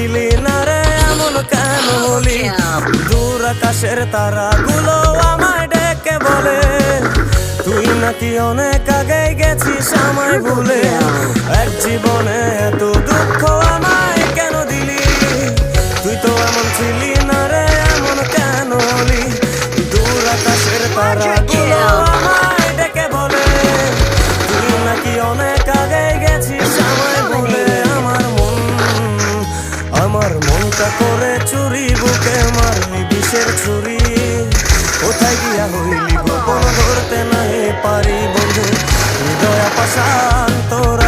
দিলি না রে এমন কেন হলি? দূর আকাশের তারাগুলো আমায় ডেকে বলে তুই নাকি অনেক আগে গেছিস আমায় ভুলে। এক জীবনে এত দুঃখ আমায় কেন দিলি? তুই তো এমন ছিলি না রে এমন কেন হলি? দূর আকাশের তারাগুলো আমায় ডেকে বলে তুই নাকি অনেক আগে গেছিস আমায় ভুলে। আমার মনটা করে চুরি, বুকে মারলি বিষের ছুরি। কোথায় গিয়া হইলি গোপন ধরতে নাই পারি বন্ধু, হৃদয় পাষাণ তোরা